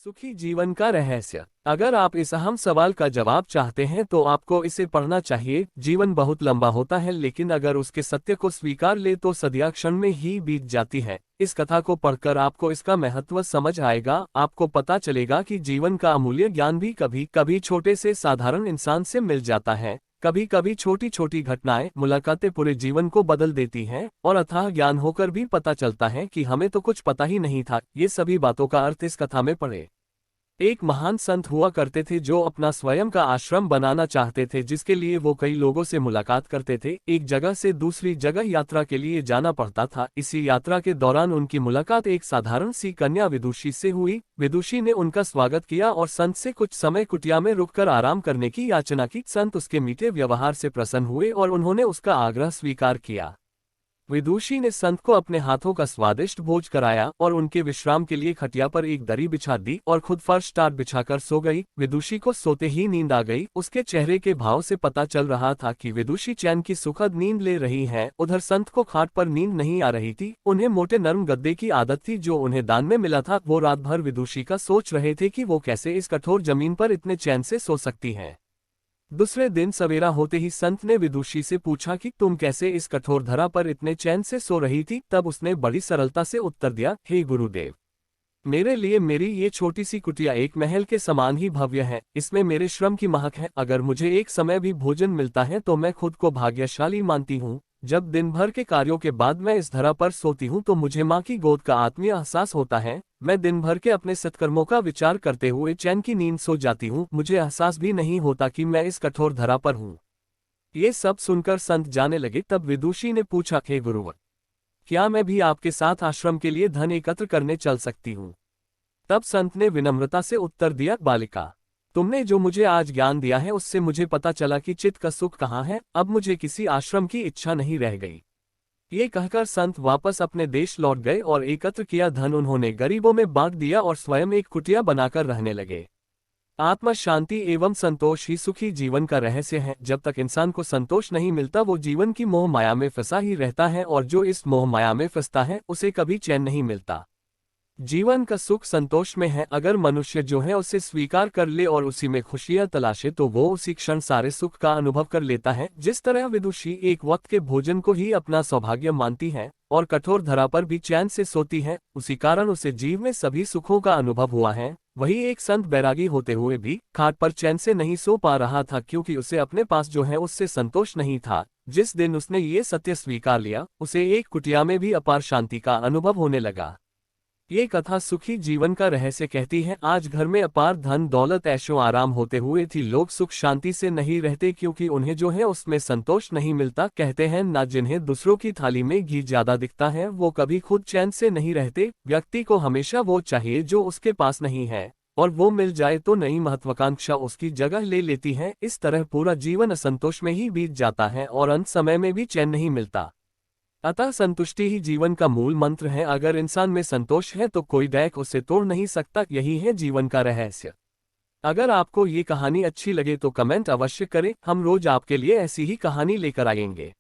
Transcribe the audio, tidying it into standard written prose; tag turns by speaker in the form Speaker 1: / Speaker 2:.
Speaker 1: सुखी जीवन का रहस्य। अगर आप इस अहम सवाल का जवाब चाहते हैं तो आपको इसे पढ़ना चाहिए। जीवन बहुत लंबा होता है, लेकिन अगर उसके सत्य को स्वीकार ले तो सदियां क्षण में ही बीत जाती है। इस कथा को पढ़कर आपको इसका महत्व समझ आएगा। आपको पता चलेगा कि जीवन का अमूल्य ज्ञान भी कभी कभी छोटे से साधारण इंसान से मिल जाता है। कभी कभी छोटी छोटी घटनाएं, मुलाकातें पूरे जीवन को बदल देती हैं, और अथाह ज्ञान होकर भी पता चलता है कि हमें तो कुछ पता ही नहीं था। ये सभी बातों का अर्थ इस कथा में पढ़े। एक महान संत हुआ करते थे जो अपना स्वयं का आश्रम बनाना चाहते थे, जिसके लिए वो कई लोगों से मुलाकात करते थे। एक जगह से दूसरी जगह यात्रा के लिए जाना पड़ता था। इसी यात्रा के दौरान उनकी मुलाकात एक साधारण सी कन्या विदुषी से हुई। विदुषी ने उनका स्वागत किया और संत से कुछ समय कुटिया में रुककर आराम करने की याचना की। संत उसके मीठे व्यवहार से प्रसन्न हुए और उन्होंने उसका आग्रह स्वीकार किया। विदुषी ने संत को अपने हाथों का स्वादिष्ट भोज कराया और उनके विश्राम के लिए खटिया पर एक दरी बिछा दी और खुद फर्श टाट बिछाकर सो गई। विदुषी को सोते ही नींद आ गई। उसके चेहरे के भाव से पता चल रहा था कि विदुषी चैन की सुखद नींद ले रही है। उधर संत को खाट पर नींद नहीं आ रही थी। उन्हें मोटे नरम गद्दे की आदत थी जो उन्हें दान में मिला था। वो रात भर विदुषी का सोच रहे थे कि वो कैसे इस कठोर जमीन पर इतने चैन से सो सकती है। दूसरे दिन सवेरा होते ही संत ने विदुषी से पूछा कि तुम कैसे इस कठोर धरा पर इतने चैन से सो रही थी। तब उसने बड़ी सरलता से उत्तर दिया, हे गुरुदेव, मेरे लिए मेरी ये छोटी सी कुटिया एक महल के समान ही भव्य है। इसमें मेरे श्रम की महक है। अगर मुझे एक समय भी भोजन मिलता है तो मैं खुद को भाग्यशाली मानती हूँ। जब दिन भर के कार्यों के बाद मैं इस धरा पर सोती हूँ तो मुझे माँ की गोद का आत्मीय एहसास होता है। मैं दिन भर के अपने सत्कर्मों का विचार करते हुए चैन की नींद सो जाती हूँ। मुझे एहसास भी नहीं होता कि मैं इस कठोर धरा पर हूँ। ये सब सुनकर संत जाने लगे। तब विदुषी ने पूछा, हे गुरुवर, क्या मैं भी आपके साथ आश्रम के लिए धन एकत्र करने चल सकती हूँ? तब संत ने विनम्रता से उत्तर दिया, बालिका, तुमने जो मुझे आज ज्ञान दिया है उससे मुझे पता चला कि चित्त का सुख कहाँ है। अब मुझे किसी आश्रम की इच्छा नहीं रह गई। ये कहकर संत वापस अपने देश लौट गए और एकत्र किया धन उन्होंने गरीबों में बांट दिया और स्वयं एक कुटिया बनाकर रहने लगे। आत्मा शांति एवं संतोष ही सुखी जीवन का रहस्य है। जब तक इंसान को संतोष नहीं मिलता वो जीवन की मोह माया में फंसा ही रहता है, और जो इस मोह माया में फंसता है उसे कभी चैन नहीं मिलता। जीवन का सुख संतोष में है। अगर मनुष्य जो है उसे स्वीकार कर ले और उसी में खुशियां तलाशे तो वो उसी क्षण सारे सुख का अनुभव कर लेता है। जिस तरह विदुषी एक वक्त के भोजन को ही अपना सौभाग्य मानती है और कठोर धरा पर भी चैन से सोती है, उसी कारण उसे जीव में सभी सुखों का अनुभव हुआ है। वही एक संत बैरागी होते हुए भी खाट पर चैन से नहीं सो पा रहा था, क्योंकि उसे अपने पास जो है उससे संतोष नहीं था। जिस दिन उसने ये सत्य स्वीकार लिया उसे एक कुटिया में भी अपार शांति का अनुभव होने लगा। ये कथा सुखी जीवन का रहस्य कहती है। आज घर में अपार धन दौलत ऐशो आराम होते हुए भी लोग सुख शांति से नहीं रहते, क्योंकि उन्हें जो है उसमें संतोष नहीं मिलता। कहते हैं ना, जिन्हें दूसरों की थाली में घी ज्यादा दिखता है वो कभी खुद चैन से नहीं रहते। व्यक्ति को हमेशा वो चाहिए जो उसके पास नहीं है, और वो मिल जाए तो नई महत्वाकांक्षा उसकी जगह ले लेती है। इस तरह पूरा जीवन असंतोष में ही बीत जाता है और अंत समय में भी चैन नहीं मिलता। अतः संतुष्टि ही जीवन का मूल मंत्र है। अगर इंसान में संतोष है तो कोई दैक उसे तोड़ नहीं सकता। यही है जीवन का रहस्य। अगर आपको ये कहानी अच्छी लगे तो कमेंट अवश्य करें। हम रोज आपके लिए ऐसी ही कहानी लेकर आएंगे।